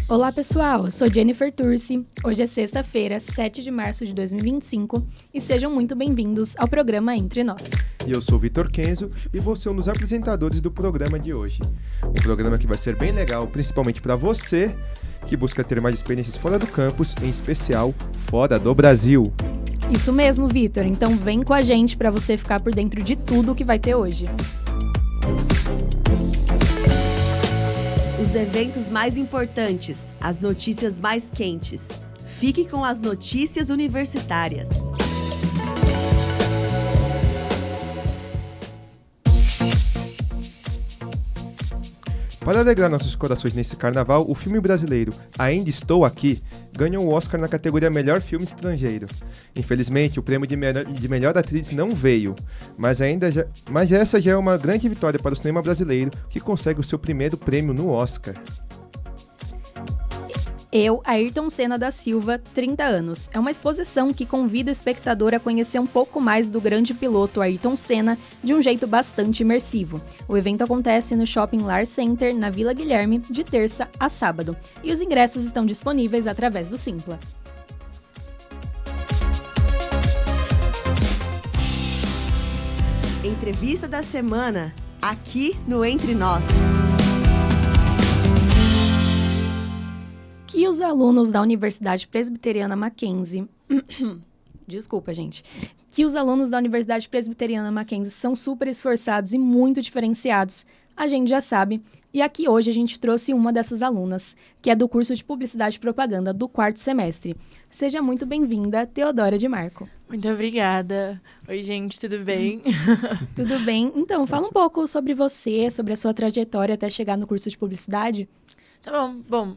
Olá pessoal, eu sou Jennifer Turci. Hoje é sexta-feira, 7 de março de 2025 e sejam muito bem-vindos ao programa Entre Nós. E eu sou Vitor Kenzo e vou ser um dos apresentadores do programa de hoje. Um programa que vai ser bem legal, principalmente para você que busca ter mais experiências fora do campus, em especial fora do Brasil. Isso mesmo, Vitor. Então vem com a gente para você ficar por dentro de tudo o que vai ter hoje. Os eventos mais importantes, as notícias mais quentes. Fique com as notícias universitárias. Para alegrar nossos corações nesse carnaval, o filme brasileiro Ainda Estou Aqui ganhou o Oscar na categoria Melhor Filme Estrangeiro. Infelizmente, o prêmio de melhor atriz não veio, mas essa já é uma grande vitória para o cinema brasileiro, que consegue o seu primeiro prêmio no Oscar. Eu, Ayrton Senna da Silva, 30 anos. É uma exposição que convida o espectador a conhecer um pouco mais do grande piloto Ayrton Senna de um jeito bastante imersivo. O evento acontece no Shopping Lar Center, na Vila Guilherme, de terça a sábado. E os ingressos estão disponíveis através do Simpla. Entrevista da semana, aqui no Entre Nós. Que os alunos da Universidade Presbiteriana Mackenzie... Desculpa, gente. Que os alunos da Universidade Presbiteriana Mackenzie são super esforçados e muito diferenciados, a gente já sabe. E aqui hoje a gente trouxe uma dessas alunas, que é do curso de Publicidade e Propaganda do 4º semestre. Seja muito bem-vinda, Teodora de Marco. Muito obrigada. Oi, gente, tudo bem? Tudo bem? Então, fala um pouco sobre você, sobre a sua trajetória até chegar no curso de Publicidade. Tá bom.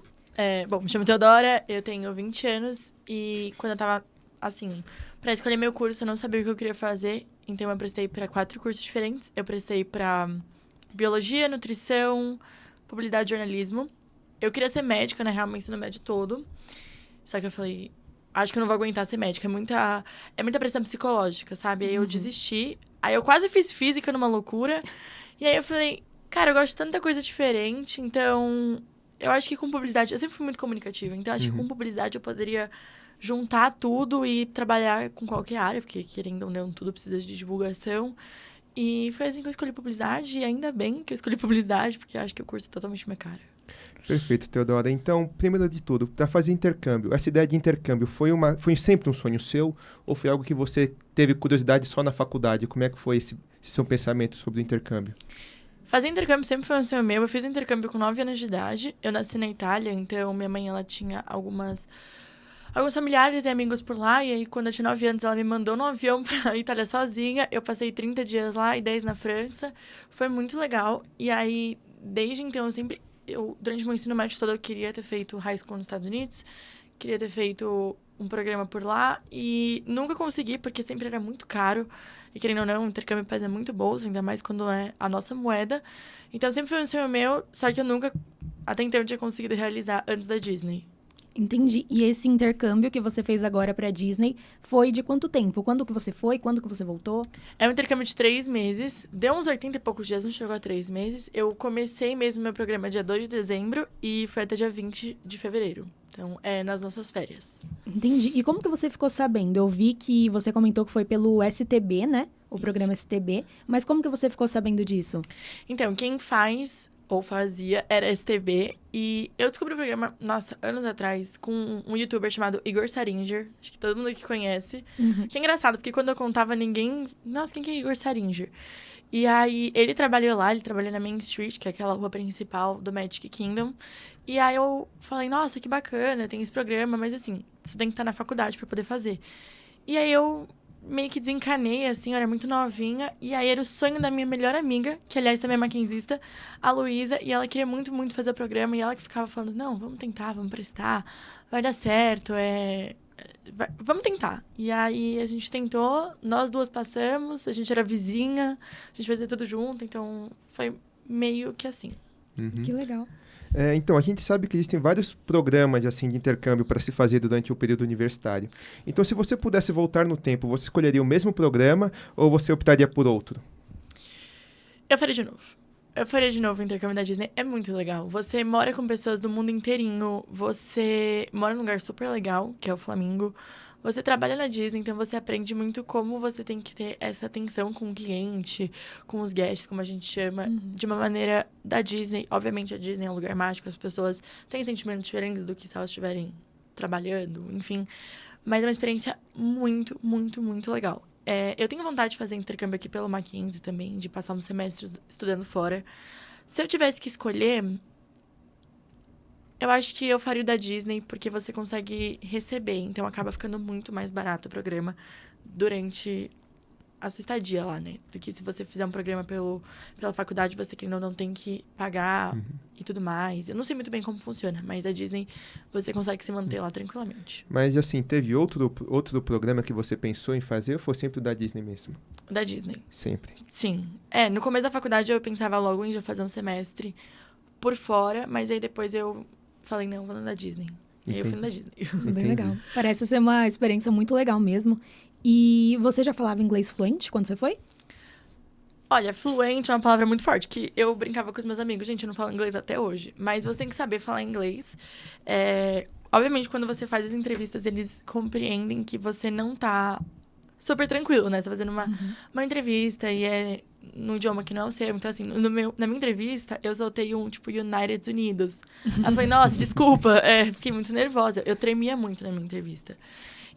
Bom, me chamo Teodora, eu tenho 20 anos e quando eu tava, assim, pra escolher meu curso, eu não sabia o que eu queria fazer, então eu prestei pra 4 cursos diferentes. Eu prestei pra Biologia, Nutrição, Publicidade e Jornalismo. Eu queria ser médica, né, realmente, ensino médio todo. Só que eu falei, acho que eu não vou aguentar ser médica, é muita pressão psicológica, sabe? Aí eu desisti, aí eu quase fiz física numa loucura, e aí eu falei, cara, eu gosto de tanta coisa diferente, então... Eu acho que com publicidade... Eu sempre fui muito comunicativa, então acho que com publicidade eu poderia juntar tudo e trabalhar com qualquer área, porque, querendo ou não, tudo precisa de divulgação. E foi assim que eu escolhi publicidade, e ainda bem que eu escolhi publicidade, porque eu acho que o curso é totalmente minha cara. Perfeito, Teodora. Então, primeiro de tudo, para fazer intercâmbio, essa ideia de intercâmbio foi sempre um sonho seu? Ou foi algo que você teve curiosidade só na faculdade? Como é que foi esse seu pensamento sobre o intercâmbio? Fazer intercâmbio sempre foi um sonho meu. Eu fiz um intercâmbio com 9 anos de idade. Eu nasci na Itália, então minha mãe, ela tinha alguns familiares e amigos por lá. E aí, quando eu tinha 9 anos, ela me mandou no avião pra Itália sozinha. Eu passei 30 dias lá e 10 na França. Foi muito legal. E aí, desde então, durante meu ensino médio todo, eu queria ter feito high school nos Estados Unidos. Queria ter feito um programa por lá e nunca consegui, porque sempre era muito caro. E querendo ou não, o intercâmbio pesa muito bolso, ainda mais quando é a nossa moeda. Então, sempre foi um sonho meu, só que eu nunca, até então, eu tinha conseguido realizar antes da Disney. Entendi. E esse intercâmbio que você fez agora pra Disney foi de quanto tempo? Quando que você foi? Quando que você voltou? É um intercâmbio de 3 meses. Deu uns 80 e poucos dias, não chegou a 3 meses. Eu comecei mesmo meu programa dia 2 de dezembro e foi até dia 20 de fevereiro. Então, é nas nossas férias. Entendi. E como que você ficou sabendo? Eu vi que você comentou que foi pelo STB, né? O programa STB. Mas como que você ficou sabendo disso? Então, quem faz... ou fazia, era STB. E eu descobri o programa, anos atrás, com um youtuber chamado Igor Saringer. Acho que todo mundo aqui conhece. Que é engraçado, porque quando eu contava, ninguém... Nossa, quem que é Igor Saringer? E aí, ele trabalhou lá, ele trabalhou na Main Street, que é aquela rua principal do Magic Kingdom. E aí, eu falei, nossa, que bacana, tem esse programa. Mas, assim, você tem que estar na faculdade pra poder fazer. E aí, eu... meio que desencanei, assim, eu era muito novinha. E aí era o sonho da minha melhor amiga, que aliás também é maquinzista, a Luísa. E ela queria muito, muito fazer o programa. E ela que ficava falando, não, vamos tentar, vamos prestar. Vai dar certo, vamos tentar. E aí a gente tentou, nós duas passamos. A gente era vizinha, a gente fazia tudo junto. Então foi meio que assim. Que legal. Então, a gente sabe que existem vários programas assim, de intercâmbio para se fazer durante o período universitário. Então, se você pudesse voltar no tempo, você escolheria o mesmo programa ou você optaria por outro? Eu faria de novo. Eu faria de novo o intercâmbio da Disney. É muito legal. Você mora com pessoas do mundo inteirinho. Você mora num lugar super legal, que é o Flamingo. Você trabalha na Disney, então você aprende muito como você tem que ter essa atenção com o cliente, com os guests, como a gente chama, de uma maneira da Disney. Obviamente, a Disney é um lugar mágico, as pessoas têm sentimentos diferentes do que se elas estiverem trabalhando, enfim. Mas é uma experiência muito, muito, muito legal. Eu tenho vontade de fazer intercâmbio aqui pelo Mackenzie também, de passar um semestre estudando fora. Se eu tivesse que escolher, eu acho que eu faria o da Disney, porque você consegue receber. Então, acaba ficando muito mais barato o programa durante a sua estadia lá, né? Do que se você fizer um programa pela faculdade, você que não tem que pagar e tudo mais. Eu não sei muito bem como funciona, mas a Disney, você consegue se manter lá tranquilamente. Mas, assim, teve outro programa que você pensou em fazer ou foi sempre o da Disney mesmo? Da Disney. Sempre. Sim. No começo da faculdade eu pensava logo em já fazer um semestre por fora, mas aí depois eu falei, não, vou no da Disney. E aí eu fui no da Disney. Bem legal. Parece ser uma experiência muito legal mesmo. E você já falava inglês fluente quando você foi? Olha, fluente é uma palavra muito forte, que eu brincava com os meus amigos. Gente, eu não falo inglês até hoje. Mas você tem que saber falar inglês. Obviamente, quando você faz as entrevistas, eles compreendem que você não tá super tranquilo, né? Você tá fazendo uma entrevista e é no idioma que não é o seu. Então, assim, na minha entrevista, eu soltei United Unidos. Aí eu falei, nossa, desculpa. Fiquei muito nervosa. Eu tremia muito na minha entrevista.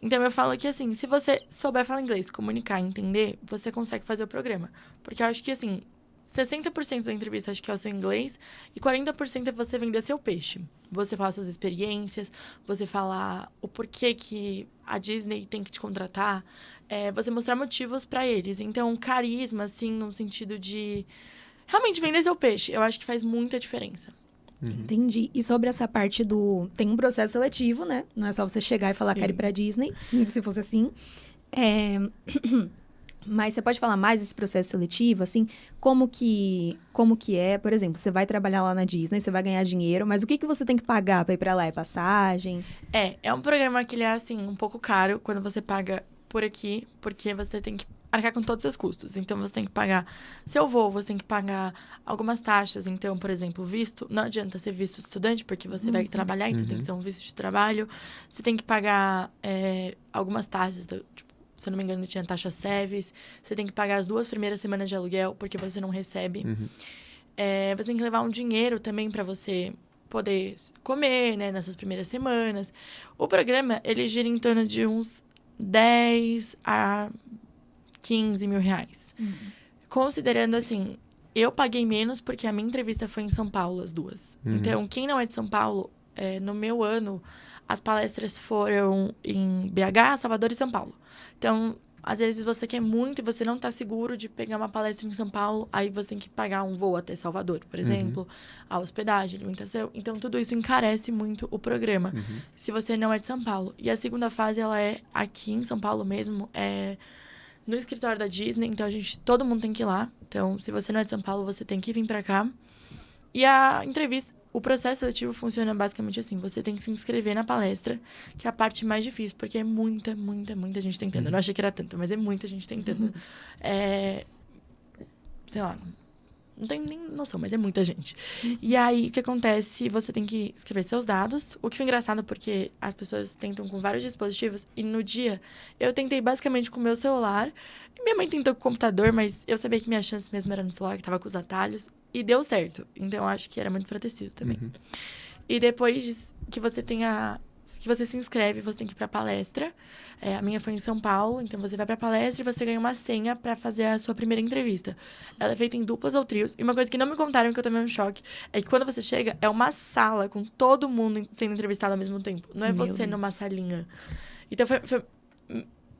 Então, eu falo que, assim, se você souber falar inglês, comunicar e entender, você consegue fazer o programa. Porque eu acho que, assim, 60% da entrevista acho que é o seu inglês e 40% é você vender seu peixe. Você falar suas experiências, você falar o porquê que a Disney tem que te contratar, você mostrar motivos pra eles. Então, carisma, assim, no sentido de realmente vender seu peixe, eu acho que faz muita diferença. Entendi. E sobre essa parte tem um processo seletivo, né? Não é só você chegar e falar, quero ir pra Disney, se fosse assim. Mas você pode falar mais desse processo seletivo, assim, como que é? Por exemplo, você vai trabalhar lá na Disney, você vai ganhar dinheiro, mas o que você tem que pagar pra ir pra lá? É passagem? É um programa que ele é, assim, um pouco caro quando você paga por aqui, porque você tem que arcar com todos os seus custos. Então, você tem que pagar seu voo, você tem que pagar algumas taxas. Então, por exemplo, visto, não adianta ser visto estudante, porque você vai trabalhar, então tem que ser um visto de trabalho. Você tem que pagar algumas taxas, tipo, se eu não me engano, tinha taxa SEVES. Você tem que pagar as 2 primeiras semanas de aluguel, porque você não recebe. Você tem que levar um dinheiro também para você poder comer, né, nessas primeiras semanas. O programa, ele gira em torno de uns 10 a 15 mil reais. Considerando, assim, eu paguei menos porque a minha entrevista foi em São Paulo, as 2. Então, quem não é de São Paulo, no meu ano, as palestras foram em BH, Salvador e São Paulo. Então, às vezes você quer muito e você não tá seguro de pegar uma palestra em São Paulo, aí você tem que pagar um voo até Salvador, por exemplo, a hospedagem, alimentação. Então, tudo isso encarece muito o programa, se você não é de São Paulo. E a segunda fase, ela é aqui em São Paulo mesmo, no escritório da Disney, então todo mundo tem que ir lá. Então, se você não é de São Paulo, você tem que vir pra cá. E a entrevista, o processo seletivo funciona basicamente assim. Você tem que se inscrever na palestra, que é a parte mais difícil, porque é muita, muita, muita gente tentando. Eu não achei que era tanto, mas é muita gente tentando. Sei lá, não tenho nem noção, mas é muita gente. E aí, o que acontece? Você tem que escrever seus dados. O que foi engraçado, porque as pessoas tentam com vários dispositivos. E no dia, eu tentei basicamente com o meu celular. E minha mãe tentou com o computador, mas eu sabia que minha chance mesmo era no celular, que tava com os atalhos. E deu certo. Então, eu acho que era muito protegido também. E depois que você que você se inscreve, você tem que ir pra palestra. A minha foi em São Paulo, então você vai pra palestra e você ganha uma senha pra fazer a sua primeira entrevista. Ela é feita em duplas ou trios. E uma coisa que não me contaram, que eu tomei um choque, é que quando você chega, é uma sala com todo mundo sendo entrevistado ao mesmo tempo. Não é você numa salinha. Então foi...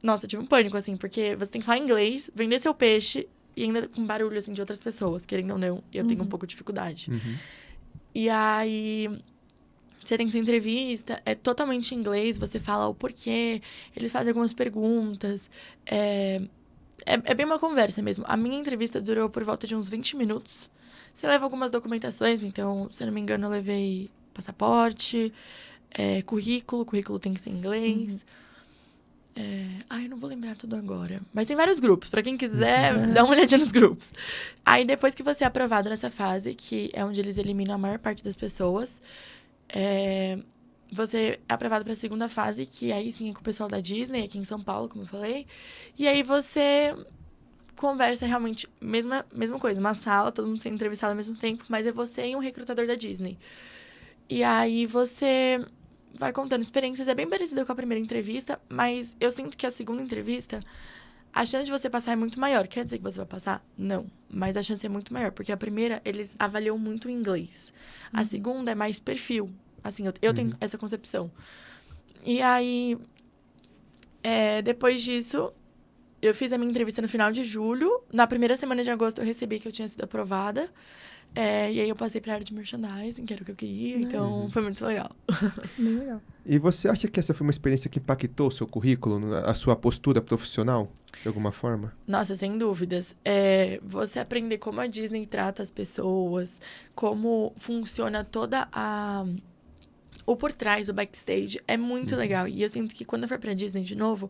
Nossa, eu tive um pânico, assim, porque você tem que falar inglês, vender seu peixe e ainda com barulho, assim, de outras pessoas, querendo ou não. Eu tenho um pouco de dificuldade. E aí... Você tem sua entrevista, é totalmente em inglês, você fala o porquê, eles fazem algumas perguntas. É bem uma conversa mesmo. A minha entrevista durou por volta de uns 20 minutos. Você leva algumas documentações, então, se eu não me engano, eu levei passaporte, currículo tem que ser em inglês. Ai, eu não vou lembrar tudo agora. Mas tem vários grupos. Pra quem quiser, dá uma olhadinha nos grupos. Aí, depois que você é aprovado nessa fase, que é onde eles eliminam a maior parte das pessoas, você é aprovado pra segunda fase, que aí sim é com o pessoal da Disney, aqui em São Paulo, como eu falei. E aí você conversa realmente, mesma coisa, uma sala, todo mundo sendo entrevistado ao mesmo tempo, mas é você e um recrutador da Disney. E aí você vai contando experiências, é bem parecido com a primeira entrevista, mas eu sinto que a segunda entrevista, a chance de você passar é muito maior. Quer dizer que você vai passar? Não. Mas a chance é muito maior, porque a primeira, eles avaliam muito o inglês. A segunda é mais perfil. Assim, eu tenho essa concepção. E aí, depois disso, eu fiz a minha entrevista no final de julho. Na primeira semana de agosto, eu recebi que eu tinha sido aprovada. E aí, eu passei pra área de merchandising, que era o que eu queria. Então, foi muito legal. Bem legal. E você acha que essa foi uma experiência que impactou o seu currículo, a sua postura profissional, de alguma forma? Nossa, sem dúvidas. Você aprender como a Disney trata as pessoas, como funciona toda o por trás, o backstage, é muito legal. E eu sinto que quando eu for pra Disney de novo,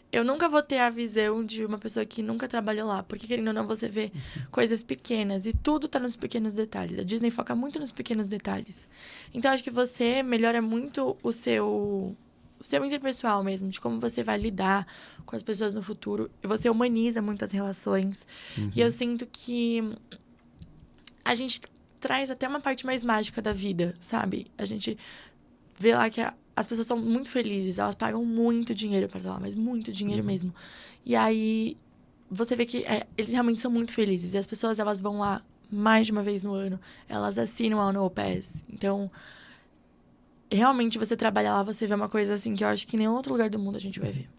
eu nunca vou ter a visão de uma pessoa que nunca trabalhou lá. Porque, querendo ou não, você vê coisas pequenas. E tudo tá nos pequenos detalhes. A Disney foca muito nos pequenos detalhes. Então, acho que você melhora muito o seu interpessoal mesmo. De como você vai lidar com as pessoas no futuro. E você humaniza muito as relações. E eu sinto que a gente traz até uma parte mais mágica da vida, sabe? A gente vê lá que as pessoas são muito felizes, elas pagam muito dinheiro pra estar lá, mas muito dinheiro mesmo. E aí, você vê que eles realmente são muito felizes. E as pessoas, elas vão lá mais de uma vez no ano. Elas assinam a Annual Pass. Então, realmente, você trabalha lá, você vê uma coisa assim que eu acho que em nenhum outro lugar do mundo a gente vai ver.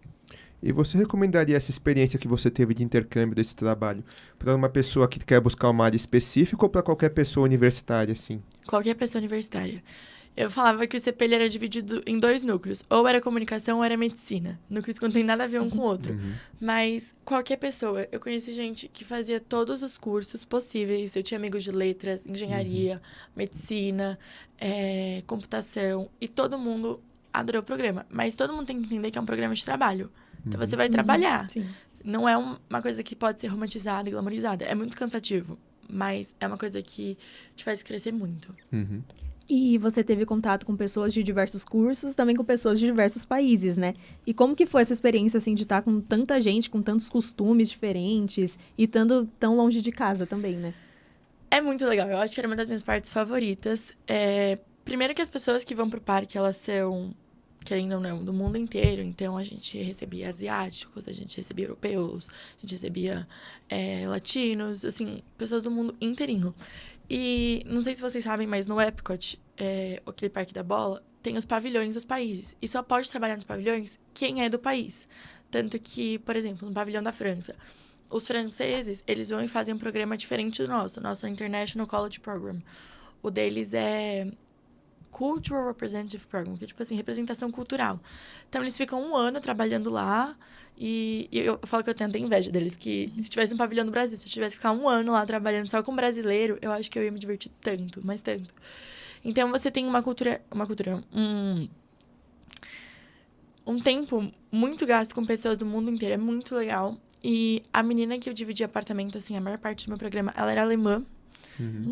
E você recomendaria essa experiência que você teve de intercâmbio desse trabalho para uma pessoa que quer buscar uma área específica ou para qualquer pessoa universitária, assim? Qualquer pessoa universitária. Eu falava que o CP ele era dividido em 2 núcleos. Ou era comunicação ou era medicina. Núcleos que não tem nada a ver um com o outro. Mas qualquer pessoa. Eu conheci gente que fazia todos os cursos possíveis. Eu tinha amigos de letras, engenharia, medicina, computação. E todo mundo adorou o programa. Mas todo mundo tem que entender que é um programa de trabalho. Então você vai trabalhar. Sim. Não é uma coisa que pode ser romantizada e glamorizada. É muito cansativo. Mas é uma coisa que te faz crescer muito. E você teve contato com pessoas de diversos cursos, também com pessoas de diversos países, né? E como que foi essa experiência, assim, de estar com tanta gente, com tantos costumes diferentes e estando tão longe de casa também, né? É muito legal. Eu acho que era uma das minhas partes favoritas. Primeiro que as pessoas que vão pro parque, elas são, querendo ou não, do mundo inteiro. Então, a gente recebia asiáticos, a gente recebia europeus, a gente recebia latinos, assim, pessoas do mundo inteirinho. E não sei se vocês sabem, mas no Epcot, aquele parque da bola, tem os pavilhões dos países. E só pode trabalhar nos pavilhões quem é do país. Tanto que, por exemplo, no pavilhão da França, os franceses, eles vão e fazem um programa diferente do nosso. O nosso é o International College Program. O deles é Cultural Representative Program, que é tipo assim, representação cultural. Então, eles ficam 1 ano trabalhando lá. E eu falo que eu tenho até inveja deles, que se tivesse um pavilhão no Brasil, se eu tivesse que ficar 1 ano lá trabalhando só com brasileiro, eu acho que eu ia me divertir tanto, mas tanto. Então, você tem um tempo muito gasto com pessoas do mundo inteiro, é muito legal. E a menina que eu dividi apartamento, assim, a maior parte do meu programa, ela era alemã.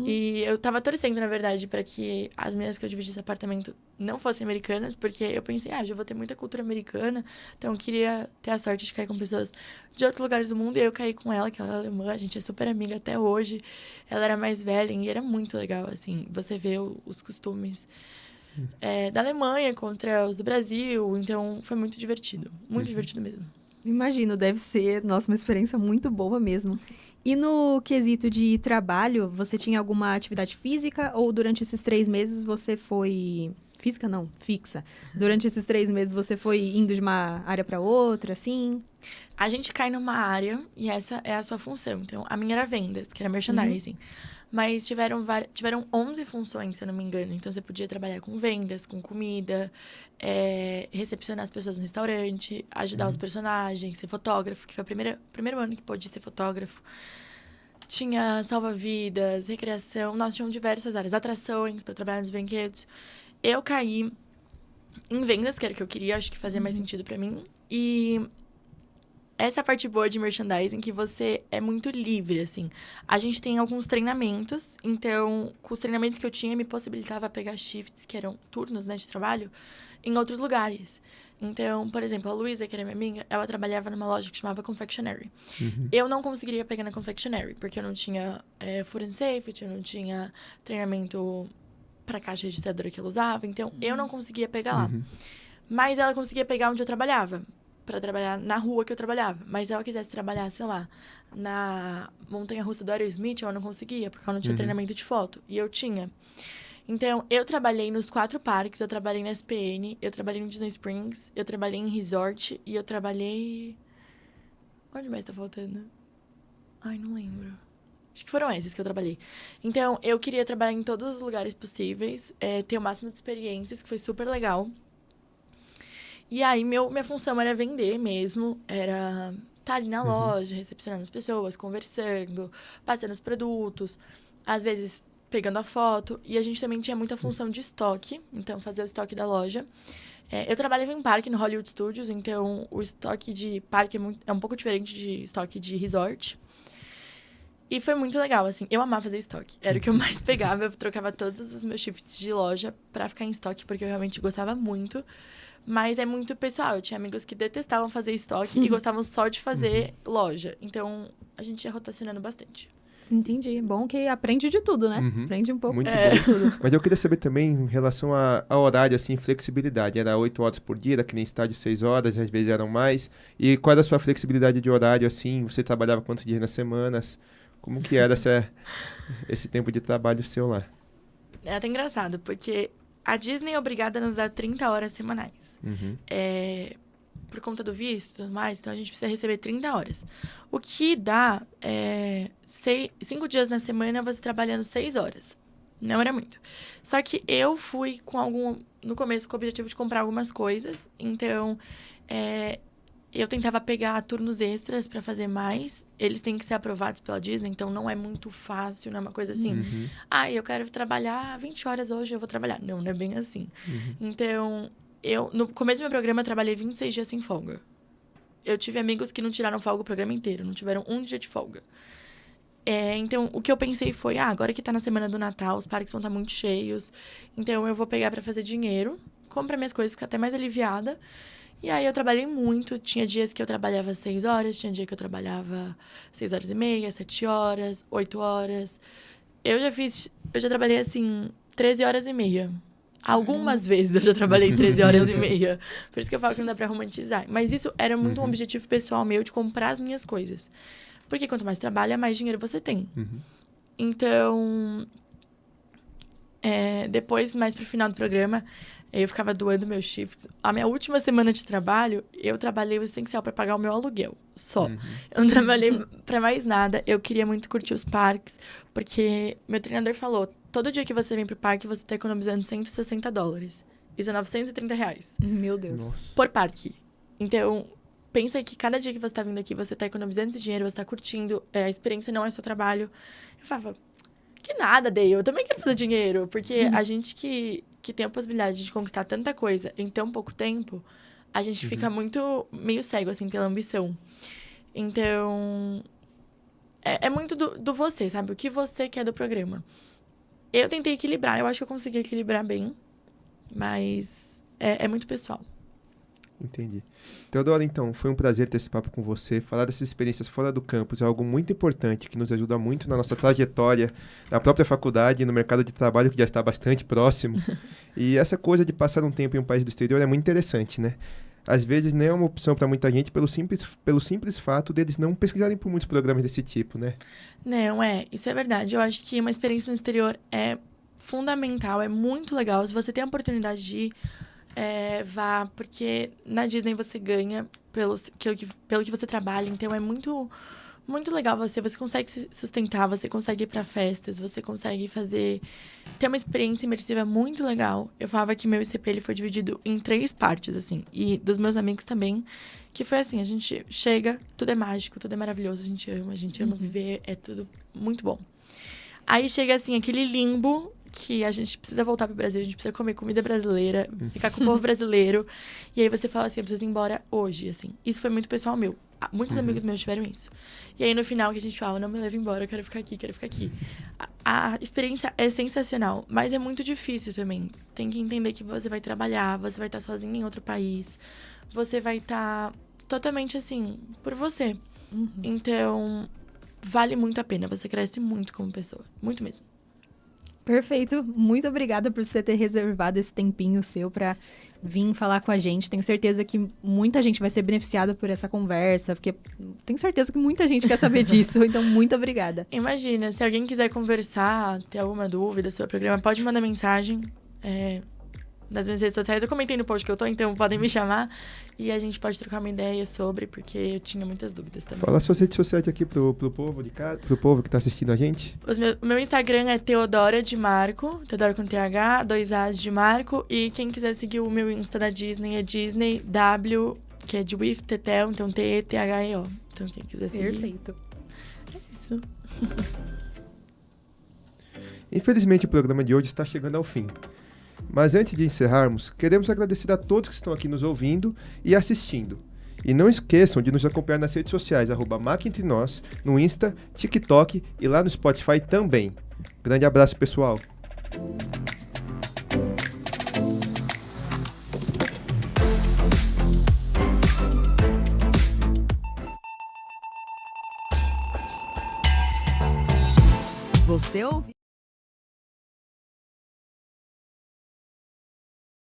E eu tava torcendo, na verdade, pra que as meninas que eu dividisse apartamento não fossem americanas, porque eu pensei, já vou ter muita cultura americana, então eu queria ter a sorte de cair com pessoas de outros lugares do mundo, e eu caí com ela, que ela é alemã, a gente é super amiga até hoje. Ela era mais velha e era muito legal, assim, você vê os costumes da Alemanha contra os do Brasil, então foi muito divertido mesmo. Imagino, deve ser, nossa, uma experiência muito boa mesmo. E no quesito de trabalho, você tinha alguma atividade física ou durante esses 3 meses você foi... Física não, fixa. Durante esses 3 meses você foi indo de uma área para outra, assim? A gente cai numa área e essa é a sua função. Então, a minha era vendas, que era merchandising. Mas tiveram 11 funções, se eu não me engano. Então, você podia trabalhar com vendas, com comida, recepcionar as pessoas no restaurante, ajudar os personagens, ser fotógrafo, que foi o primeiro ano que pôde ser fotógrafo. Tinha salva-vidas, recreação. Nós tínhamos diversas áreas, atrações para trabalhar nos brinquedos. Eu caí em vendas, que era o que eu queria, acho que fazia mais sentido para mim. E essa é a parte boa de merchandising, que você é muito livre, assim. A gente tem alguns treinamentos, então, com os treinamentos que eu tinha, me possibilitava pegar shifts, que eram turnos, né, de trabalho, em outros lugares. Então, por exemplo, a Luísa, que era minha amiga, ela trabalhava numa loja que chamava Confectionery. Eu não conseguiria pegar na Confectionery, porque eu não tinha Food and Safety, eu não tinha treinamento para a caixa registradora que ela usava, então eu não conseguia pegar lá. Mas ela conseguia pegar onde eu trabalhava, para trabalhar na rua que eu trabalhava. Mas se ela quisesse trabalhar, sei lá, na montanha-russa do Aerosmith, ela não conseguia, porque ela não tinha treinamento de foto. E eu tinha. Então, eu trabalhei nos 4 parques, eu trabalhei na SPN, eu trabalhei no Disney Springs, eu trabalhei em resort e eu trabalhei... Onde mais tá faltando? Ai, não lembro. Acho que foram esses que eu trabalhei. Então, eu queria trabalhar em todos os lugares possíveis, ter o máximo de experiências, que foi super legal. E aí, minha função era vender mesmo, era estar ali na loja, recepcionando as pessoas, conversando, passando os produtos, às vezes pegando a foto. E a gente também tinha muita função de estoque, então fazer o estoque da loja. Eu trabalhava em parque, no Hollywood Studios, então o estoque de parque é um pouco diferente de estoque de resort. E foi muito legal, assim. Eu amava fazer estoque. Era o que eu mais pegava. Eu trocava todos os meus shifts de loja pra ficar em estoque, porque eu realmente gostava muito. Mas é muito pessoal. Eu tinha amigos que detestavam fazer estoque e gostavam só de fazer loja. Então, a gente ia rotacionando bastante. Entendi. Bom que aprende de tudo, né? Aprende um pouco Muito de bom. tudo. Mas eu queria saber também em relação ao horário, assim, flexibilidade. Era 8 horas por dia, era que nem estádio 6 horas, às vezes eram mais. E qual era a sua flexibilidade de horário, assim? Você trabalhava quantos dias nas semanas? Como que era esse tempo de trabalho seu lá? É até engraçado, porque a Disney é obrigada a nos dar 30 horas semanais. Por conta do visto e tudo mais, então a gente precisa receber 30 horas. O que dá 5 dias na semana você trabalhando 6 horas. Não era muito. Só que eu fui no começo com o objetivo de comprar algumas coisas, então eu tentava pegar turnos extras para fazer mais. Eles têm que ser aprovados pela Disney, então não é muito fácil, não é uma coisa assim. Eu quero trabalhar 20 horas hoje, eu vou trabalhar. Não é bem assim. Então, no começo do meu programa, eu trabalhei 26 dias sem folga. Eu tive amigos que não tiraram folga o programa inteiro, não tiveram um dia de folga. Então, o que eu pensei foi, agora que tá na semana do Natal, os parques vão estar muito cheios, então eu vou pegar para fazer dinheiro, comprar minhas coisas, ficar até mais aliviada. E aí eu trabalhei muito, tinha dias que eu trabalhava 6 horas, tinha dia que eu trabalhava 6 horas e meia, 7 horas, 8 horas. Eu já trabalhei assim, 13 horas e meia. Algumas vezes eu já trabalhei 13 horas e meia. Por isso que eu falo que não dá pra romantizar. Mas isso era muito um objetivo pessoal meu de comprar as minhas coisas. Porque quanto mais trabalha, mais dinheiro você tem. Então, depois, mais pro final do programa, eu ficava doando meus shifts. A minha última semana de trabalho, eu trabalhei o essencial pra pagar o meu aluguel. Só. Eu não trabalhei pra mais nada. Eu queria muito curtir os parques. Porque meu treinador falou... Todo dia que você vem pro parque, você tá economizando $160. Isso é R$930. Meu Deus. Nossa. Por parque. Então, pensa que cada dia que você tá vindo aqui, você tá economizando esse dinheiro, você tá curtindo. A experiência não é só trabalho. Eu falava, que nada, Dei. Eu também quero fazer dinheiro. Porque a gente que tem a possibilidade de conquistar tanta coisa em tão pouco tempo, a gente fica meio cego, assim, pela ambição. Então, é muito do você, sabe? O que você quer do programa. Eu tentei equilibrar, eu acho que eu consegui equilibrar bem, mas é muito pessoal. Entendi. Teodora, então, foi um prazer ter esse papo com você. Falar dessas experiências fora do campus é algo muito importante, que nos ajuda muito na nossa trajetória, na própria faculdade, no mercado de trabalho, que já está bastante próximo. E essa coisa de passar um tempo em um país do exterior é muito interessante, né? Às vezes nem é uma opção para muita gente pelo simples fato deles não pesquisarem por muitos programas desse tipo, né? Não, isso é verdade. Eu acho que uma experiência no exterior é fundamental, é muito legal. Se você tem a oportunidade de ir, vá, porque na Disney você ganha pelo que você trabalha, então é muito, muito legal você consegue se sustentar, você consegue ir para festas, você consegue ter uma experiência imersiva muito legal. Eu falava que meu ICP ele foi dividido em 3 partes, assim, e dos meus amigos também, que foi assim, a gente chega, tudo é mágico, tudo é maravilhoso, a gente ama viver, é tudo muito bom. Aí chega, assim, aquele limbo que a gente precisa voltar pro Brasil, a gente precisa comer comida brasileira, ficar com o povo brasileiro. E aí você fala assim, eu preciso ir embora hoje, assim. Isso foi muito pessoal meu. Muitos amigos meus tiveram isso. E aí, no final, que a gente fala, não me leva embora, eu quero ficar aqui, quero ficar aqui. A experiência é sensacional, mas é muito difícil também. Tem que entender que você vai trabalhar, você vai estar sozinho em outro país, você vai estar totalmente, assim, por você. Então, vale muito a pena, você cresce muito como pessoa, muito mesmo. Perfeito. Muito obrigada por você ter reservado esse tempinho seu para vir falar com a gente. Tenho certeza que muita gente vai ser beneficiada por essa conversa, porque tenho certeza que muita gente quer saber disso. Então, muito obrigada. Imagina, se alguém quiser conversar, ter alguma dúvida sobre o programa, pode mandar mensagem nas minhas redes sociais. Eu comentei no post que eu tô, então podem me chamar e a gente pode trocar uma ideia sobre, porque eu tinha muitas dúvidas também. Fala suas redes sociais aqui pro povo de casa, pro povo que tá assistindo a gente. O meu Instagram é Teodora de Marco, Teodora com TH, 2 As de Marco, e quem quiser seguir o meu Insta da Disney é Disney W, que é de With Tetel, então T-E-T-H-E-O. Então quem quiser seguir. Perfeito. É isso. Infelizmente o programa de hoje está chegando ao fim. Mas antes de encerrarmos, queremos agradecer a todos que estão aqui nos ouvindo e assistindo. E não esqueçam de nos acompanhar nas redes sociais, @MacEntreNós, no Insta, TikTok e lá no Spotify também. Grande abraço, pessoal! Você ouviu?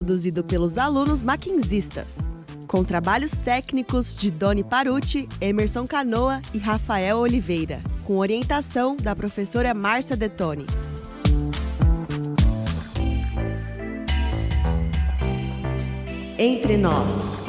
Produzido pelos alunos maquinzistas, com trabalhos técnicos de Doni Paruti, Emerson Canoa e Rafael Oliveira, com orientação da professora Márcia Detoni. Entre Nós.